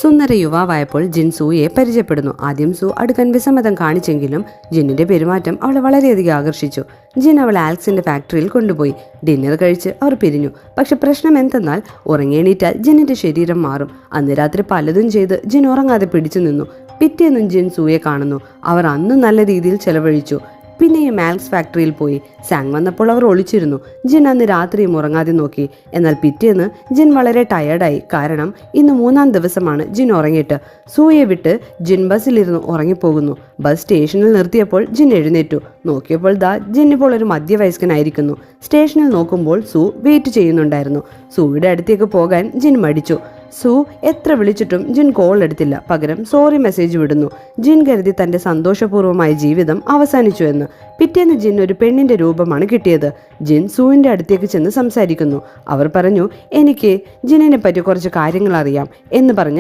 സുന്ദര യുവാവായപ്പോൾ ജിൻ സൂയെ പരിചയപ്പെടുന്നു. ആദ്യം സു അടുക്കാൻ വിസമ്മതം കാണിച്ചെങ്കിലും ജിന്നിന്റെ പെരുമാറ്റം അവളെ വളരെയധികം ആകർഷിച്ചു. ജിൻ അവളെ ആലക്സിന്റെ ഫാക്ടറിയിൽ കൊണ്ടുപോയി. ഡിന്നർ കഴിച്ച് അവർ പിരിഞ്ഞു. പക്ഷെ പ്രശ്നം എന്തെന്നാൽ ഉറങ്ങിയെണീറ്റാൽ ജിന്നിന്റെ ശരീരം മാറും. അന്ന് രാത്രി പലതും ചെയ്ത് ജിൻ ഉറങ്ങാതെ പിടിച്ചു നിന്നു. പിറ്റേന്നും ജിൻ സൂയെ കാണുന്നു. അവർ അന്ന് നല്ല രീതിയിൽ ചെലവഴിച്ചു. പിന്നെയും ആലക്സ് ഫാക്ടറിയിൽ പോയി. സാങ് വന്നപ്പോൾ അവർ ഒളിച്ചിരുന്നു. ജിൻ അന്ന് രാത്രിയും ഉറങ്ങാതെ നോക്കി. എന്നാൽ പിറ്റേന്ന് ജിൻ വളരെ ടയേർഡായി. കാരണം ഇന്ന് 3-ാം ദിവസമാണ് ജിൻ ഉറങ്ങിയിട്ട്. സൂയെ വിട്ട് ജിൻ ബസ്സിലിരുന്ന് ഉറങ്ങിപ്പോകുന്നു. ബസ് സ്റ്റേഷനിൽ നിർത്തിയപ്പോൾ ജിൻ എഴുന്നേറ്റു. നോക്കിയപ്പോൾ ജിൻ ഇപ്പോൾ ഒരു മധ്യവയസ്കനായിരിക്കുന്നു. സ്റ്റേഷനിൽ നോക്കുമ്പോൾ സു വെയിറ്റ് ചെയ്യുന്നുണ്ടായിരുന്നു. സൂയുടെ അടുത്തേക്ക് പോകാൻ ജിൻ മടിച്ചു. സു എത്ര വിളിച്ചിട്ടും ജിൻ കോൾ എടുത്തില്ല. പകരം സോറി മെസ്സേജ് വിടുന്നു. ജിൻ കരുതി തന്റെ സന്തോഷപൂർവ്വമായ ജീവിതം അവസാനിച്ചു എന്ന്. പിറ്റേന്ന് ജിൻ ഒരു പെണ്ണിന്റെ രൂപമാണ് കിട്ടിയത്. ജിൻ സുവിന്റെ അടുത്തേക്ക് ചെന്ന് സംസാരിക്കുന്നു. അവർ പറഞ്ഞു, എനിക്ക് ജിന്നിനെ പറ്റി കുറച്ച് കാര്യങ്ങൾ അറിയാം എന്ന് പറഞ്ഞ്